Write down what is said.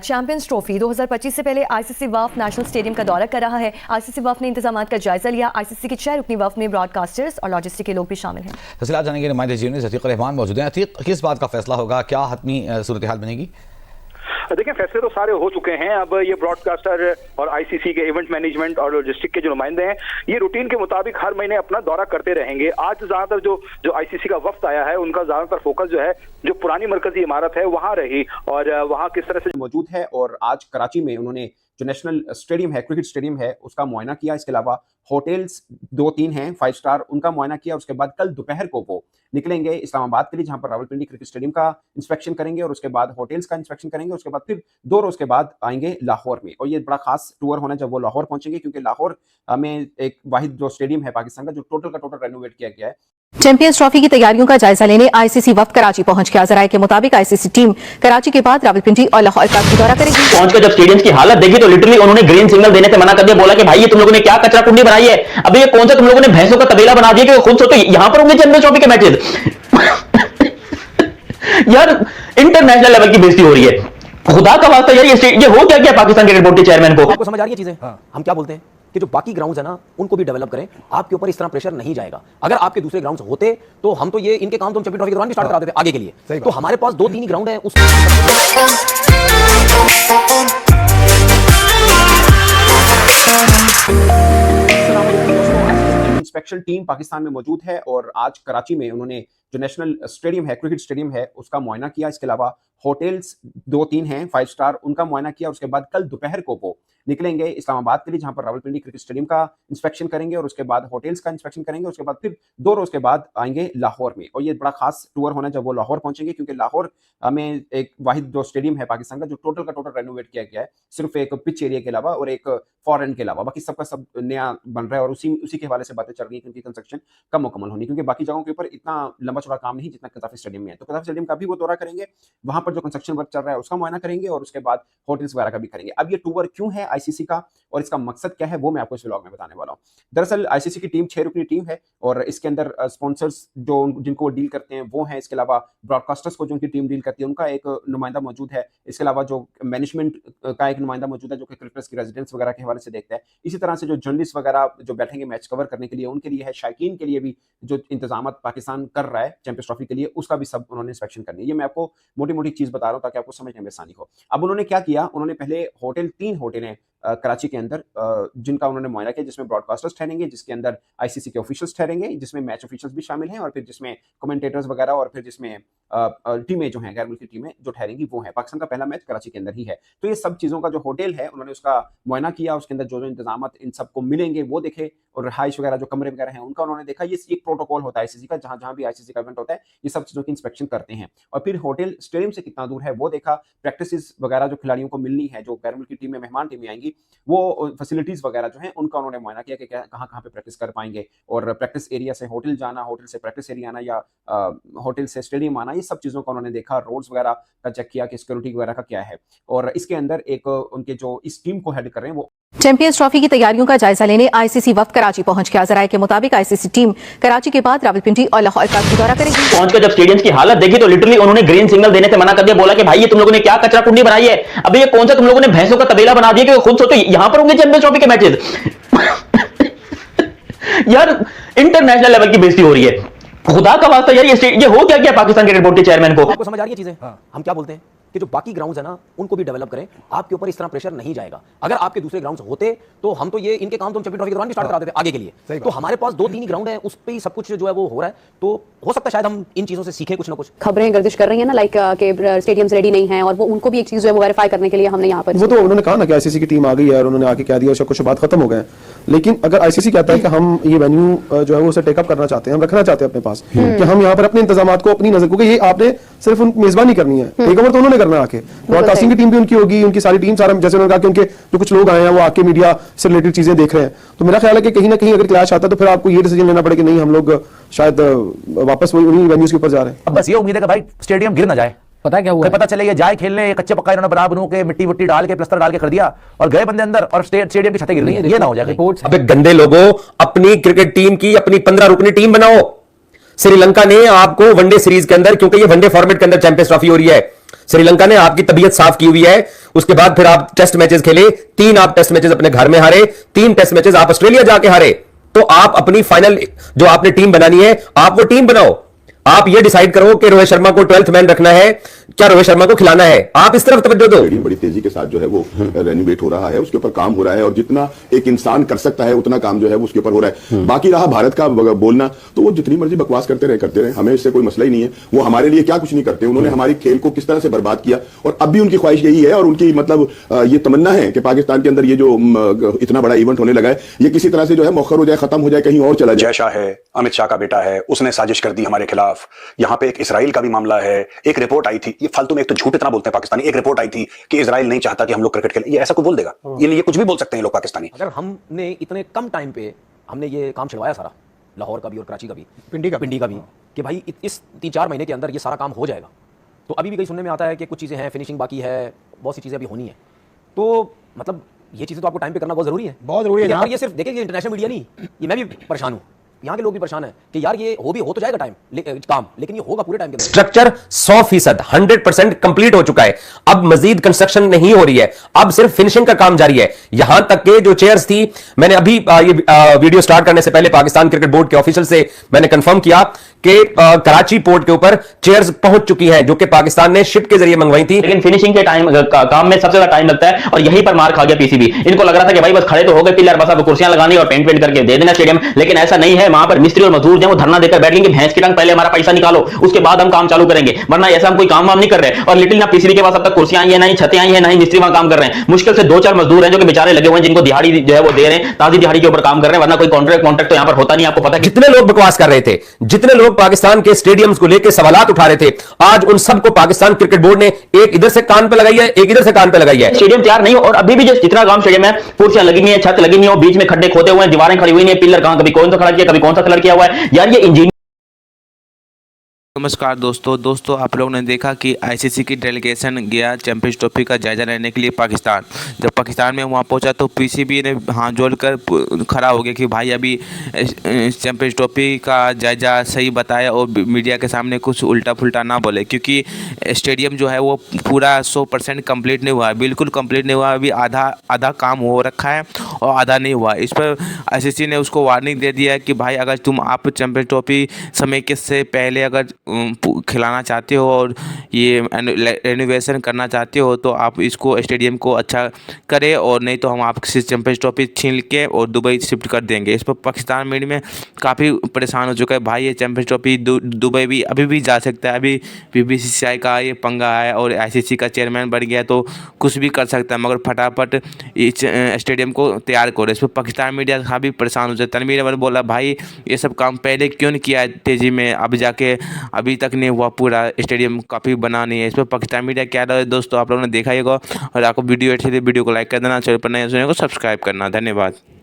Champions trophy 2025 से पहले ICC वफ़ national stadium का दौरा कर रहा है। आईसीसी वफ़ ने इंतजाम का जायजा लिया। आईसीसी की 6 रुकनी वफ़ में ब्रॉडकास्टर्स और लॉजिस्टिक के लोग भी शामिल हैं। तफसीलात जानने के लिए हमारे जीवन में अतीक रहमान मौजूद हैं। अतीक, किस बात का फैसला होगा, क्या हतमी सूरत हाल बनेगी? देखिए, फैसले तो सारे हो चुके हैं। अब ये ब्रॉडकास्टर और आईसीसी के इवेंट मैनेजमेंट और लॉजिस्टिक के जो नुमाइंदे हैं, ये रूटीन के मुताबिक हर महीने अपना दौरा करते रहेंगे। आज ज्यादातर जो आईसीसी का वफ्द आया है, उनका ज्यादातर फोकस जो है जो पुरानी मरकजी इमारत है वहां रही और वहां किस तरह से मौजूद है। और आज कराची में उन्होंने जो नेशनल स्टेडियम है, क्रिकेट स्टेडियम है, उसका मुआयना किया। इसके अलावा होटल्स 2-3 हैं 5 स्टार, उनका मुआयना किया। उसके बाद कल दोपहर को वो निकलेंगे इस्लामाबाद के लिए, जहां पर रावलपिंडी क्रिकेट स्टेडियम का इंस्पेक्शन करेंगे और उसके बाद होटल्स का इंस्पेक्शन करेंगे। उसके बाद फिर 2 रोज के बाद आएंगे लाहौर में, और ये बड़ा खास टूर होना जब वो लाहौर पहुंचेंगे, क्योंकि लाहौर में एक वाहिद जो स्टेडियम है पाकिस्तान का, जो टोटल का टोटल रेनोवेट किया गया है। चैंपियंस ट्रॉफी की तैयारियों का जायजा लेने आईसीसी वफ्द कराची पहुंच गया। जराये के मुताबिक आईसीसी टीम कराची के बाद रावलपिंडी और लाहौर का दौरा करेगी। पहुंचकर जब स्टेडियम की हालत देखी तो लिटरली उन्होंने ग्रीन सिग्नल देने से मना कर दिया। बोला कि भाई ये तुम लोगों ने क्या कचरा कुंडी बनाई है, अभी ये कौन सा तुम लोगों ने भैंसों का तबेला बना दिया कि खुद सोचो यहां पर होंगे चैंपियंस ट्रॉफी के मैचेस। यार इंटरनेशनल लेवल की बेइज्जती हो रही है, खुदा का वास्ता यार ये हो क्या पाकिस्तान क्रिकेट बोर्ड के चेयरमैन को? आपको समझ आ रही है चीजें? हम क्या बोलते हैं कि जो बाकी ग्राउंड्स है ना, उनको भी डेवलप करें। आपके ऊपर इस तरह प्रेशर नहीं जाएगा। अगर आपके दूसरे ग्राउंड्स होते तो हम तो ये इनके काम तो हम चैंपियंस ट्रॉफी के दौरान भी स्टार्ट करा देते आगे के लिए। तो हमारे पास 2-3 ही ग्राउंड है। इंस्पेक्शन टीम पाकिस्तान में मौजूद है और आज कराची में उन्होंने जो नेशनल स्टेडियम है, क्रिकेट स्टेडियम है, उसका मुआयना किया। इसके अलावा होटल्स 2-3 हैं 5 स्टार, उनका मुआयना किया। उसके बाद कल दोपहर को वो निकलेंगे इस्लामाबाद के लिए, जहां पर रावलपिंडी क्रिकेट स्टेडियम का इंस्पेक्शन करेंगे और उसके बाद होटल्स का इंस्पेक्शन करेंगे। उसके बाद फिर 2 रोज के बाद आएंगे लाहौर में, और ये बड़ा खास टूर होना जब वो लाहौर पहुंचेंगे, क्योंकि लाहौर में एक वाहिद जो स्टेडियम है पाकिस्तान का, जो टोटल का टोटल रेनोवेट किया गया है, सिर्फ एक पिच एरिया के अलावा और एक फॉरेन के अलावा बाकी सबका सब नया बन रहा है। और उसी के हवाले से बातें चल रही है कि उनकी कंस्ट्रक्शन कम मुकम्मल होनी, क्योंकि बाकी जगहों के ऊपर इतना लंबा चौड़ा काम नहीं जितना कज़ाफ़ी स्टेडियम में है। तो कज़ाफ़ी स्टेडियम का भी वो दौरा करेंगे, वहां पर जो कंस्ट्रक्शन वर्क चल रहा है उसका मुआयना करेंगे और उसके बाद होटल्स वगैरह का भी करेंगे। अब ये टूर क्यों है आईसीसी का और इसका मकसद क्या है, वो मैं आपको इस व्लॉग में बताने वाला हूँ। दरअसल आईसीसी की टीम 6 रुकनी टीम है और इसके अंदर स्पॉन्सर्स जो जिनको वो डील करते हैं वो हैं। इसके अलावा ब्रॉडकास्टर्स को जो उनकी टीम डील करती है उनका एक नुमाइंदा मौजूद है। इसके अलावा जो मैनेजमेंट का एक नुमाइंदा मौजूद है जो कि क्रिकेटर्स की रेजिडेंस वगैरह के हवाले से देखता है। इसी तरह से जो जर्नलिस्ट वगैरह जो बैठेंगे मैच कवर करने के लिए, उनके लिए है। शायकीन के लिए भी जो इंतजाम पाकिस्तान कर रहा है चैंपियंस ट्रॉफी के लिए, उसका भी सब उन्होंने इंस्पेक्शन करनी है। ये मैं आपको मोटी मोटी चीज बता रहा हूँ ताकि आपको समझने में आसानी हो। अब उन्होंने क्या किया, उन्होंने पहले 3 होटल हैं कराची के अंदर, जिनका उन्होंने मुआयना किया, जिसमें ब्रॉडकास्टर्स ठहरेंगे, जिसके अंदर आईसीसी के ऑफिशियल्स ठहरेंगे, जिसमें मैच ऑफिशियल्स भी शामिल हैं, और फिर जिसमें कमेंटेटर्स वगैरह, और फिर जिसमें टीमें जो हैं गैर मुल्की टीमें जो ठहरेंगी वो हैं। पाकिस्तान का पहला मैच कराची के अंदर ही है। तो ये सब चीज़ों का जो होटल है उन्होंने उसका मुआयना किया, उसके अंदर जो इंतजाम इन सबको मिलेंगे वो देखे, और रहाइश वगैरह जो कमरे वगैरह हैं उनका उन्होंने देखा। ये एक प्रोटोकॉल होता है आईसीसी का, जहाँ भी आईसीसी का इवेंट होता है ये सब चीज़ों की इंस्पेक्शन करते हैं। और फिर होटल स्टेडियम से कितना दूर है वो देखा। प्रैक्टिस वगैरह जो खिलाड़ियों को मिलनी है, जो गैर मुल्की टीमें मेहमान टीमें आएंगी, वो फैसिलिटीज वगैरह जो हैं उनका उन्होंने मुआयना किया कि कहाँ पे प्रैक्टिस कर पाएंगे, और प्रैक्टिस एरिया से होटल जाना, होटल से प्रैक्टिस एरिया आना, या होटल से स्टेडियम आना, ये सब चीज़ों का उन्होंने देखा। रोड्स वगैरह का चेक किया कि सिक्योरिटी वगैरह का क्या है। और इसके अंदर एक उनके जो इस टीम को हेड कर रहे हैं वो चैंपियंस ट्रॉफी की तैयारियों का जायजा लेने आईसीसी वफ्द कराची पहुंच गया। जराये के मुताबिक आईसीसी टीम कराची के बाद रावलपिंडी और लाहौर का दौरा करेगी। पहुंचकर जब स्टेडियम की हालत देखी तो लिटरली उन्होंने ग्रीन सिग्नल देने से मना कर दिया। बोला कि भाई ये तुम लोगों ने क्या कचरा कुंडी बनाई है, अभी ये कौन सा तुम लोगों ने भैंसों का तबेला बना दिया कि खुद सोचो यहां पर होंगे चैंपियंस ट्रॉफी के मैचेस। यार इंटरनेशनल लेवल की बेइज्जती हो रही है, खुदा का वास्ता यार ये हो क्या पाकिस्तान क्रिकेट बोर्ड के चेयरमैन को? आपको समझ आ रही है चीजें? हम क्या बोलते हैं कि जो बाकी ग्राउंड्स है ना, उनको भी डेवलप करें। आपके ऊपर इस तरह प्रेशर नहीं जाएगा। अगर आपके दूसरे ग्राउंड्स होते तो हम तो ये इनके काम तो हम चैंपियंस ट्रॉफी के दौरान भी स्टार्ट करा देते आगे के लिए। तो हमारे पास 2-3 ही ग्राउंड है, उस पे ही सब कुछ जो है वो हो रहा है। तो हो सकता है शायद हम इन चीजों से सीखें कुछ ना कुछ। खबरें गर्दिश कर रही है ना, लाइक के स्टेडियम्स रेडी नहीं है, और वो उनको भी एक चीज जो है वो वेरीफाई करने के लिए हमने यहाँ पर, वो तो उन्होंने कहा ना कि आईसीसी की टीम आ गई है और उन्होंने आके कह दिया, कुछ बात खत्म हो गए। लेकिन अगर आईसीसी कहता है कि हम ये वेन्यू जो है वो उसे टेकअप करना चाहते हैं, हम रखना चाहते हैं अपने पास, कि हम यहाँ पर अपने इंतजामात को अपनी नजर, क्योंकि ये आपने सिर्फ मेजबानी करनी है, टेक ओवर तो उन्होंने करना आके। ब्रॉडकास्टिंग की टीम भी उनकी होगी, उनकी सारी टीम सारा, जैसे उन्होंने कहा कि उनके जो कुछ लोग आए हैं वो आके मीडिया से रिलेटेड चीजें देख रहे हैं। तो मेरा ख्याल है कि कहीं ना कहीं अगर क्लैश आता है तो फिर आपको ये डिसीजन लेना पड़ेगा कि नहीं, हम लोग शायद वापस वही उन्हीं वेन्यूज के ऊपर जा रहे हैं। अब बस ये उम्मीद है कि भाई स्टेडियम गिर ना जाए। पता है क्या हुआ? पता चले ये जाए खेलने, कच्चे पक्का इन्होंने बना बनू के मिट्टी वट्टी डाल के प्लास्टर डाल के कर दिया और गए बंदे अंदर और स्टेडियम की छतें गिर रही है। ये ना हो जाए। अबे गंदे लोगों, अपनी क्रिकेट टीम की अपनी 15 रुकनी टीम बनाओ। श्रीलंका ने आपको वनडे सीरीज के अंदर, क्योंकि ये वनडे फॉर्मेट के अंदर चैंपियंस ट्रॉफी हो रही है, श्रीलंका ने आपकी तबीयत साफ की हुई है, उसके बाद फिर आप टेस्ट मैचेस खेले, 3 आप टेस्ट मैचेस अपने घर में हारे, 3 टेस्ट मैचेस आप ऑस्ट्रेलिया जाके हारे। तो आप अपनी फाइनल जो आपने टीम बनानी है, आप वो टीम बनाओ। आप ये डिसाइड करो कि रोहित शर्मा को 12th मैन रखना है, क्या रोहित शर्मा को खिलाना है, आप इस तरफ तवज्जो दो। बड़ी तेजी के साथ जो है वो रेनोवेट हो रहा है, उसके ऊपर काम हो रहा है, और जितना एक इंसान कर सकता है उतना काम जो है वो उसके ऊपर हो रहा है। बाकी रहा भारत का बोलना, तो वो जितनी मर्जी बकवास करते रहे, हमें इससे कोई मसला ही नहीं है। वो हमारे लिए क्या कुछ नहीं करते, उन्होंने हमारी खेल को किस तरह से बर्बाद किया, और अब भी उनकी ख्वाहिश यही है और उनकी मतलब ये तमन्ना है कि पाकिस्तान के अंदर ये जो इतना बड़ा इवेंट होने लगा है, ये किसी तरह से जो है मौखर हो जाए, खत्म हो जाए, कहीं और चला जाए। जय शाह है, अमित शाह का बेटा है, उसने साजिश कर दी हमारे खिलाफ। यहाँ पे एक इसराइल का भी मामला है, एक रिपोर्ट आई थी, ये फालतू में एक तो झूठ इतना बोलते हैं पाकिस्तानी, एक रिपोर्ट आई थी कि इसराइल नहीं चाहता कि हम लोग क्रिकेट खेलें। ये ऐसा कोई बोल देगा? ये कुछ भी बोल सकते हैं लोग पाकिस्तानी। अगर हमने इतने कम टाइम पे हमने ये काम छिड़वाया सारा, लाहौर का भी और कराची का भी, पिंडी का भी, कि भाई इस 3-4 महीने के अंदर ये सारा काम हो जाएगा, तो अभी भी कहीं सुनने में आता है कि कुछ चीज़ें हैं, फिनिशिंग बाकी है, बहुत सी चीज़ें अभी होनी है। तो मतलब ये चीज़ें तो आपको टाइम पे करना बहुत ज़रूरी है, बहुत ज़रूरी है। यार ये सिर्फ देखिए, इंटरनेशनल मीडिया नहीं, ये मैं भी परेशान हूँ, यहाँ के लोग भी परेशान है कि यार ये हो तो जाएगा काम, लेकिन ये होगा पूरे टाइम के अंदर। स्ट्रक्चर 100%, 100% कंप्लीट हो चुका है, अब मजीद कंस्ट्रक्शन नहीं हो रही है, अब सिर्फ फिनिशिंग का काम जारी है। यहां तक के जो चेयर्स थी, मैंने अभी ये वीडियो स्टार्ट करने से पहले पाकिस्तान क्रिकेट बोर्ड के ऑफिशियल से मैंने कंफर्म किया कि कराची पोर्ट के ऊपर चेयर्स पहुंच चुकी हैं, जो कि पाकिस्तान ने शिप के जरिए मंगवाई थी। लेकिन फिनिशिंग के काम में सबसे ज्यादा टाइम लगता है, और यहीं पर मार खा गया पीसीबी। इनको लग रहा था कि भाई बस खड़े तो हो गए पिलर, बस अब कुर्सियां लगानी और पेंट करके दे देना स्टेडियम, लेकिन ऐसा नहीं है। वहां पर मिस्त्री और मजदूर जो वो धरना देकर बैठ गए, भैंस की टांग, पहले हमारा पैसा निकालो, उसके बाद हम काम चालू करेंगे, वरना ऐसा हम कोई काम नहीं कर रहे। और लिटिल ना पीसीबी के पास अब तक कुर्सियां आई है, नहीं छतें आई है, नहीं मिस्त्री वहां काम कर रहे हैं। मुश्किल से 2-4 मजदूर हैं जो कि बेचारे लगे हुए हैं, जिनको दिहाड़ी जो है वो दे रहे हैं, ताजी दिहाड़ी के ऊपर काम कर रहे हैं, वरना कोई कॉन्ट्रैक्ट तो यहाँ पर होता नहीं। आपको पता है जितने लोग बकवास कर रहे थे, जितने लोग पाकिस्तान के स्टेडियम्स को लेकर सवालात उठा रहे थे, आज उन सबको पाकिस्तान क्रिकेट बोर्ड ने एक इधर से कान पे लगाई है, एक इधर से कान पे लगाई है। स्टेडियम तैयार नहीं हो, और अभी भी जो जितना काम स्टेडियम है, कुर्सियां लगी हुई है, छत लगी हुई है, बीच में खड्डे खोदे हुए हैं, दीवारें खड़ी हुई हैं, पिलर कहां कभी कौन सा खड़ा किया, कभी कौन सा कलर किया हुआ है। यार ये इंजीनियर। नमस्कार दोस्तों आप लोग ने देखा कि आईसीसी की डेलीगेशन गया चैंपियंस ट्रॉफी का जायजा लेने के लिए पाकिस्तान। जब पाकिस्तान में वहाँ पहुँचा तो पीसीबी ने हाथ जोड़कर खड़ा हो गया कि भाई अभी चैंपियंस ट्रॉफी का जायजा सही बताया और मीडिया के सामने कुछ उल्टा फुल्टा ना बोले, क्योंकि स्टेडियम जो है वो पूरा 100% कंप्लीट नहीं हुआ है, बिल्कुल कंप्लीट नहीं हुआ, अभी आधा काम हो रखा है और आधा नहीं हुआ। इस पर आईसीसी ने उसको वार्निंग दे दिया है कि भाई अगर आप चैंपियंस ट्रॉफी समय के से पहले अगर खिलाना चाहते हो और ये रेनोवेशन करना चाहते हो तो आप इसको स्टेडियम को अच्छा करें, और नहीं तो हम आपसे चैंपियंस ट्रॉफी छीन के और दुबई शिफ्ट कर देंगे। इस पर पाकिस्तान मीडिया में काफ़ी परेशान हो चुका है। भाई ये चैंपियंस ट्रॉफी दुबई भी अभी भी जा सकता है, अभी बीसीसीआई का ये पंगा है और आईसीसी का चेयरमैन बन गया तो कुछ भी कर सकता है, मगर फटाफट इस स्टेडियम को तैयार करो। इस पर पाकिस्तान मीडिया काफ़ी परेशान हो जाता है। तनवीर अहमद बोला भाई ये सब काम पहले क्यों नहीं किया है तेज़ी में, अब जाके अभी तक नहीं हुआ, पूरा स्टेडियम काफ़ी बना नहीं है। इस पर पाकिस्तान मीडिया क्या रहा है दोस्तों, आप लोगों ने देखा ही होगा। और आपको वीडियो अच्छी थी, वीडियो को लाइक कर देना, चैनल पर नए सुने को सब्सक्राइब करना। धन्यवाद।